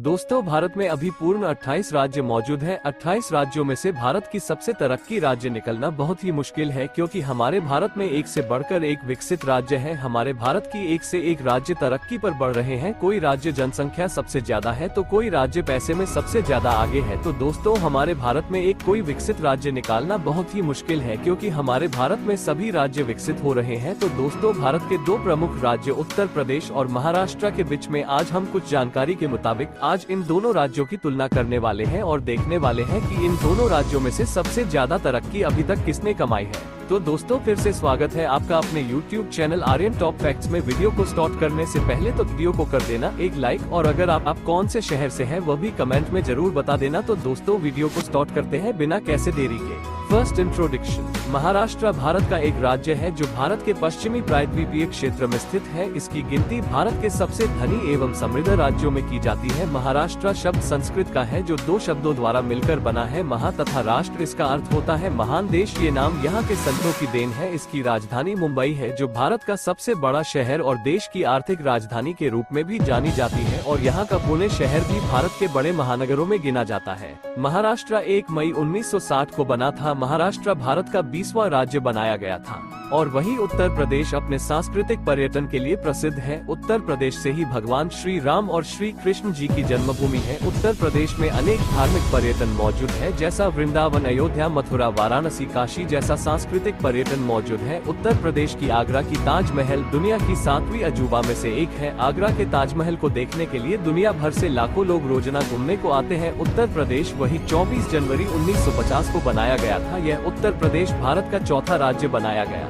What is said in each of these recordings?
दोस्तों, भारत में अभी पूर्ण 28 राज्य मौजूद हैं। 28 राज्यों में से भारत की सबसे तरक्की राज्य निकलना बहुत ही मुश्किल है, क्योंकि हमारे भारत में एक से बढ़कर एक विकसित राज्य है। हमारे भारत की एक से एक राज्य तरक्की पर बढ़ रहे हैं। कोई राज्य जनसंख्या सबसे ज्यादा है तो कोई राज्य पैसे में सबसे ज्यादा आगे है। तो दोस्तों, हमारे भारत में एक कोई विकसित राज्य निकालना बहुत ही मुश्किल है, क्योंकि हमारे भारत में सभी राज्य विकसित हो रहे हैं। तो दोस्तों, भारत के दो प्रमुख राज्य उत्तर प्रदेश और महाराष्ट्र के बीच में आज हम कुछ जानकारी के मुताबिक आज इन दोनों राज्यों की तुलना करने वाले हैं और देखने वाले हैं कि इन दोनों राज्यों में से सबसे ज्यादा तरक्की अभी तक किसने कमाई है। तो दोस्तों, फिर से स्वागत है आपका अपने YouTube channel Aryan top facts में। वीडियो को स्टार्ट करने से पहले तो वीडियो को कर देना एक लाइक, और अगर आप कौन से शहर से हैं वह भी कमेंट में जरूर बता देना। तो दोस्तों, वीडियो को स्टार्ट करते हैं बिना कैसे देरी के। First introduction. महाराष्ट्र भारत का एक राज्य है जो भारत के पश्चिमी प्रायद्वीपीय क्षेत्र में स्थित है। इसकी गिनती भारत के सबसे धनी एवं समृद्ध राज्यों में की जाती है। महाराष्ट्र शब्द संस्कृत का है जो दो शब्दों द्वारा मिलकर बना है। महा तथा राष्ट्र इसका अर्थ होता है महान देश। ये नाम यहाँ के संतों की देन है। इसकी राजधानी मुंबई है, जो भारत का सबसे बड़ा शहर और देश की आर्थिक राजधानी के रूप में भी जानी जाती है। और यहाँ का पुणे शहर भी भारत के बड़े महानगरों में गिना जाता है। महाराष्ट्र 1 मई 1960 को बना था। महाराष्ट्र भारत का 20वां राज्य बनाया गया था। और वही उत्तर प्रदेश अपने सांस्कृतिक पर्यटन के लिए प्रसिद्ध है। उत्तर प्रदेश से ही भगवान श्री राम और श्री कृष्ण जी की जन्मभूमि है। उत्तर प्रदेश में अनेक धार्मिक पर्यटन मौजूद है, जैसा वृंदावन, अयोध्या, मथुरा, वाराणसी, काशी जैसा सांस्कृतिक पर्यटन मौजूद है। उत्तर प्रदेश की आगरा की ताजमहल दुनिया की 7वीं अजूबा में से एक है। आगरा के ताजमहल को देखने के लिए दुनिया भर से लाखों लोग रोजाना घूमने को आते हैं। उत्तर प्रदेश वही 24 जनवरी 1950 को बनाया गया था। यह उत्तर प्रदेश भारत का चौथा राज्य बनाया गया।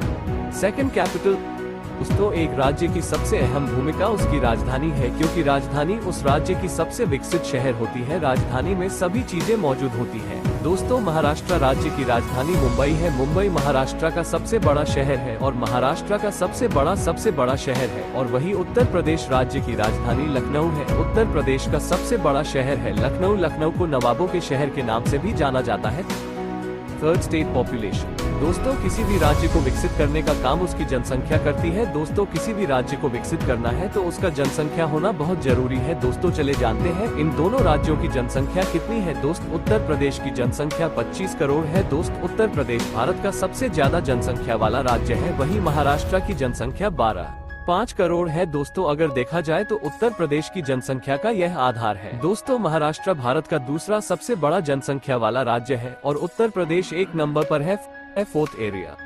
Second capital. दोस्तों, एक राज्य की सबसे अहम भूमिका उसकी राजधानी है, क्योंकि राजधानी उस राज्य की सबसे विकसित शहर होती है। राजधानी में सभी चीजें मौजूद होती हैं। दोस्तों, महाराष्ट्र राज्य की राजधानी मुंबई है। मुंबई महाराष्ट्र का सबसे बड़ा शहर है और महाराष्ट्र का सबसे बड़ा शहर है। और वही उत्तर प्रदेश राज्य की राजधानी लखनऊ है। उत्तर प्रदेश का सबसे बड़ा शहर है लखनऊ। लखनऊ को नवाबों के शहर के नाम से भी जाना जाता है। Third state population. दोस्तों, किसी भी राज्य को विकसित करने का काम उसकी जनसंख्या करती है। दोस्तों, किसी भी राज्य को विकसित करना है तो उसका जनसंख्या होना बहुत जरूरी है। दोस्तों, चले जानते हैं इन दोनों राज्यों की जनसंख्या कितनी है। दोस्त, उत्तर प्रदेश की जनसंख्या 25 करोड़ है। दोस्त, उत्तर प्रदेश भारत का सबसे ज्यादा जनसंख्या वाला राज्य है। वहीं महाराष्ट्र की जनसंख्या 12.5 करोड़ है। दोस्तों, अगर देखा जाए तो उत्तर प्रदेश की जनसंख्या का यह आधार है। दोस्तों, महाराष्ट्र भारत का दूसरा सबसे बड़ा जनसंख्या वाला राज्य है और उत्तर प्रदेश 1 नंबर पर है, फोर्थ एरिया।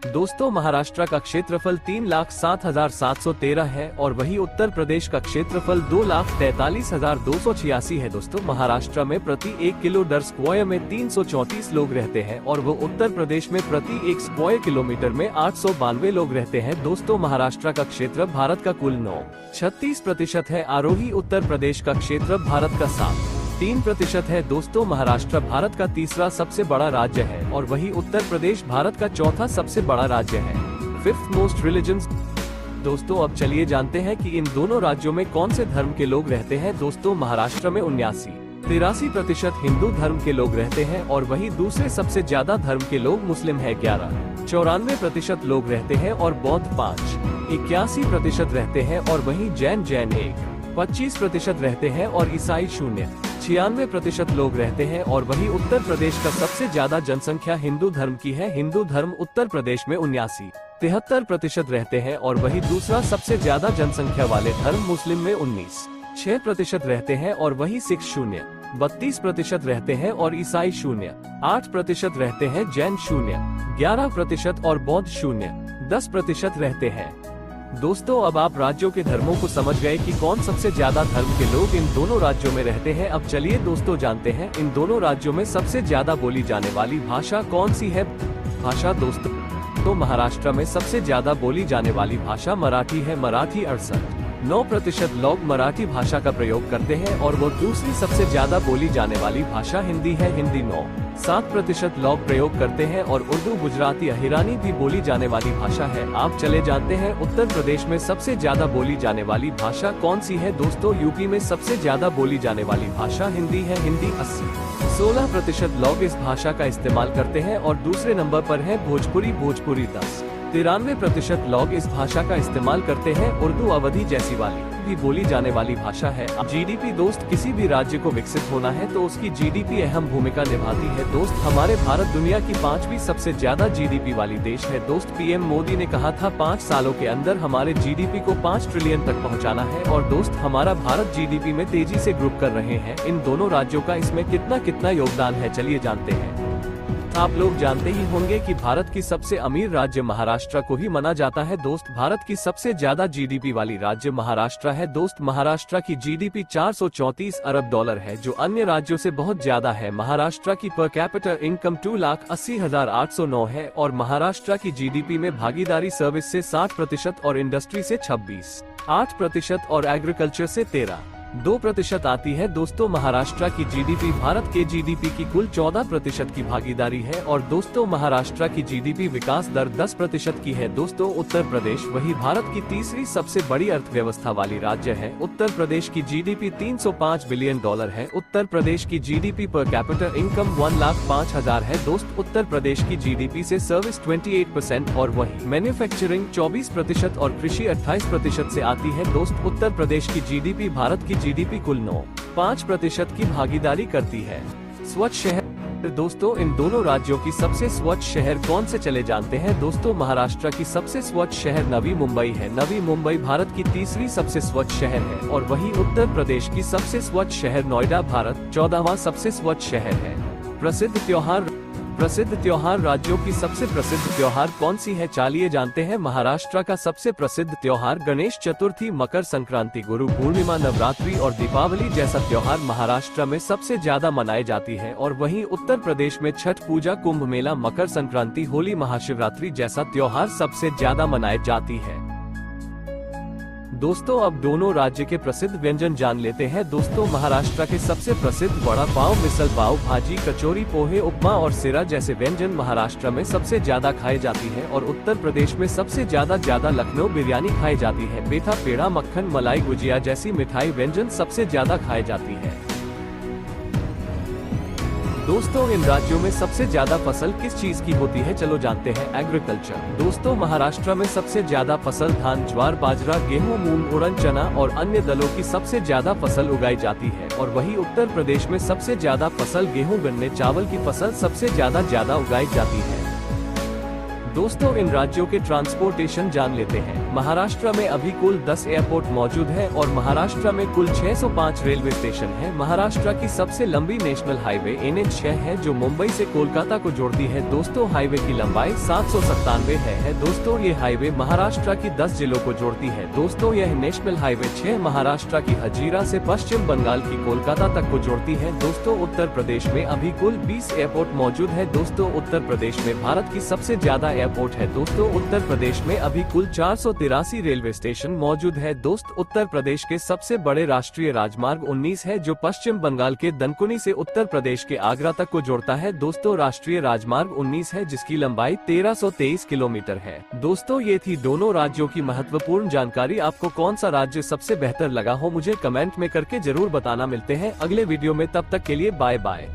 दोस्तों, महाराष्ट्र का क्षेत्रफल 3,07,713 है और वही उत्तर प्रदेश का क्षेत्रफल 2,43,286 है। दोस्तों, महाराष्ट्र में प्रति 1 किलो दर स्क्वायर में 334 लोग रहते हैं और वो उत्तर प्रदेश में प्रति 1 स्क्वायर किलोमीटर में 892 लोग रहते हैं। दोस्तों, महाराष्ट्र का क्षेत्र भारत का कुल 36% है। आरोही उत्तर प्रदेश का क्षेत्र भारत का 3% है। दोस्तों, महाराष्ट्र भारत का तीसरा सबसे बड़ा राज्य है और वही उत्तर प्रदेश भारत का चौथा सबसे बड़ा राज्य है। Fifth most religions. दोस्तों, अब चलिए जानते हैं कि इन दोनों राज्यों में कौन से धर्म के लोग रहते हैं। दोस्तों, महाराष्ट्र में 83% हिंदू धर्म के लोग रहते हैं और वही दूसरे सबसे ज्यादा धर्म के लोग मुस्लिम है 94% लोग रहते हैं और बौद्ध 81% रहते हैं और वही जैन 25% रहते हैं और ईसाई 96% लोग रहते हैं। और वही उत्तर प्रदेश का सबसे ज्यादा जनसंख्या हिंदू धर्म की है। हिंदू धर्म उत्तर प्रदेश में 73% रहते हैं और वही दूसरा सबसे ज्यादा जनसंख्या वाले धर्म मुस्लिम में 6% रहते हैं और वही सिख 32% रहते हैं और ईसाई 8% रहते हैं। जैन 11% और बौद्ध 10% रहते हैं। दोस्तों, अब आप राज्यों के धर्मों को समझ गए कि कौन सबसे ज्यादा धर्म के लोग इन दोनों राज्यों में रहते हैं। अब चलिए दोस्तों जानते हैं इन दोनों राज्यों में सबसे ज्यादा बोली जाने वाली भाषा कौन सी है। भाषा। दोस्तों, तो महाराष्ट्र में सबसे ज्यादा बोली जाने वाली भाषा मराठी है। मराठी 68% लोग मराठी भाषा का प्रयोग करते हैं और वो दूसरी सबसे ज्यादा बोली जाने वाली भाषा हिंदी है। हिंदी 7% लोग प्रयोग करते हैं और उर्दू, गुजराती, अहिरानी भी बोली जाने वाली भाषा है। आप चले जानते हैं उत्तर प्रदेश में सबसे ज्यादा बोली जाने वाली भाषा कौन सी है। दोस्तों, यूपी में सबसे ज्यादा बोली जाने वाली भाषा हिंदी है। हिंदी 16% लोग इस भाषा का इस्तेमाल करते हैं और दूसरे नंबर पर है भोजपुरी। भोजपुरी 93% लोग इस भाषा का इस्तेमाल करते हैं। उर्दू, अवधी जैसी वाली भी बोली जाने वाली भाषा है। जीडीपी दोस्त, किसी भी राज्य को विकसित होना है तो उसकी जीडीपी अहम भूमिका निभाती है। दोस्त, हमारे भारत दुनिया की 5वीं सबसे ज्यादा जीडीपी वाली देश है। दोस्त, पीएम मोदी ने कहा था 5 सालों के अंदर हमारे जीडीपी को 5 ट्रिलियन तक पहुंचाना है। और दोस्त, हमारा भारत जीडीपी में तेजी से ग्रो कर रहे हैं। इन दोनों राज्यों का इसमें कितना योगदान है, चलिए जानते हैं। आप लोग जानते ही होंगे कि भारत की सबसे अमीर राज्य महाराष्ट्र को ही माना जाता है। दोस्त, भारत की सबसे ज्यादा जीडीपी वाली राज्य महाराष्ट्र है। दोस्त, महाराष्ट्र की जीडीपी 434 अरब डॉलर है, जो अन्य राज्यों से बहुत ज्यादा है। महाराष्ट्र की पर कैपिटा इनकम 2,80,809 है और महाराष्ट्र की जीडीपी में भागीदारी सर्विस से 60% और इंडस्ट्री से 26.8% और एग्रीकल्चर से 13.2% आती है। दोस्तों, महाराष्ट्र की जीडीपी भारत के जीडीपी की कुल 14% की भागीदारी है और दोस्तों महाराष्ट्र की जीडीपी विकास दर 10% की है। दोस्तों, उत्तर प्रदेश वही भारत की तीसरी सबसे बड़ी अर्थव्यवस्था वाली राज्य है। उत्तर प्रदेश की जीडीपी 305 बिलियन डॉलर है। उत्तर प्रदेश की जीडीपी पर कैपिटा इनकम 1,05,000 है। दोस्त, उत्तर प्रदेश की जीडीपी से सर्विस 28% और वही मैन्युफैक्चरिंग 24% और कृषि 28% से आती है। दोस्त, उत्तर प्रदेश की जीडीपी भारत की जीडीपी कुल 9.5% की भागीदारी करती है। स्वच्छ शहर, दोस्तों इन दोनों राज्यों की सबसे स्वच्छ शहर कौन से, चले जानते हैं। दोस्तों, महाराष्ट्र की सबसे स्वच्छ शहर नवी मुंबई है। नवी मुंबई भारत की तीसरी सबसे स्वच्छ शहर है और वही उत्तर प्रदेश की सबसे स्वच्छ शहर नोएडा भारत 14वां सबसे स्वच्छ शहर है। प्रसिद्ध त्योहार, राज्यों की सबसे प्रसिद्ध त्योहार कौन सी है, चलिए जानते हैं। महाराष्ट्र का सबसे प्रसिद्ध त्योहार गणेश चतुर्थी, मकर संक्रांति, गुरु पूर्णिमा, नवरात्रि और दीपावली जैसा त्योहार महाराष्ट्र में सबसे ज्यादा मनाई जाती है। और वहीं उत्तर प्रदेश में छठ पूजा, कुंभ मेला, मकर संक्रांति, होली, महाशिवरात्रि जैसा त्योहार सबसे ज्यादा मनाई जाती है। दोस्तों, अब दोनों राज्य के प्रसिद्ध व्यंजन जान लेते हैं। दोस्तों, महाराष्ट्र के सबसे प्रसिद्ध वड़ा पाव, मिसल पाव, भाजी, कचौरी, पोहे, उपमा और सिरा जैसे व्यंजन महाराष्ट्र में सबसे ज्यादा खाए जाती है। और उत्तर प्रदेश में सबसे ज्यादा लखनऊ बिरयानी खाई जाती है। पेठा, पेड़ा, मक्खन, मलाई, गुजिया जैसी मिठाई व्यंजन सबसे ज्यादा खाई जाती है। दोस्तों, इन राज्यों में सबसे ज्यादा फसल किस चीज की होती है, चलो जानते हैं। एग्रीकल्चर। दोस्तों, महाराष्ट्र में सबसे ज्यादा फसल धान, ज्वार, बाजरा, गेहूं, मूंग, उड़द, चना और अन्य दलों की सबसे ज्यादा फसल उगाई जाती है। और वही उत्तर प्रदेश में सबसे ज्यादा फसल गेहूं, गन्ने, चावल की फसल सबसे ज्यादा उगाई जाती है। दोस्तों, इन राज्यों के ट्रांसपोर्टेशन जान लेते हैं। महाराष्ट्र में अभी कुल 10 एयरपोर्ट मौजूद है और महाराष्ट्र में कुल 605 रेलवे स्टेशन है। महाराष्ट्र की सबसे लंबी नेशनल हाईवे NH6 है, जो मुंबई से कोलकाता को जोड़ती है। दोस्तों, हाईवे की लंबाई 797 है। दोस्तों, ये हाईवे महाराष्ट्र की 10 जिलों को जोड़ती है। दोस्तों, यह नेशनल हाईवे 6 महाराष्ट्र की हजीरा से पश्चिम बंगाल की कोलकाता तक को जोड़ती है। दोस्तों, उत्तर प्रदेश में अभी कुल 20 एयरपोर्ट मौजूद है। दोस्तों, उत्तर प्रदेश में भारत की सबसे ज्यादा एयरपोर्ट है। दोस्तों, उत्तर प्रदेश में अभी कुल 483 रेलवे स्टेशन मौजूद है। दोस्त, उत्तर प्रदेश के सबसे बड़े राष्ट्रीय राजमार्ग 19 है, जो पश्चिम बंगाल के दनकुनी से उत्तर प्रदेश के आगरा तक को जोड़ता है। दोस्तों, राष्ट्रीय राजमार्ग 19 है, जिसकी लंबाई 1323 किलोमीटर है। दोस्तों, ये थी दोनों राज्यों की महत्वपूर्ण जानकारी। आपको कौन सा राज्य सबसे बेहतर लगा हो, मुझे कमेंट में करके जरूर बताना। मिलते हैं अगले वीडियो में, तब तक के लिए बाय बाय।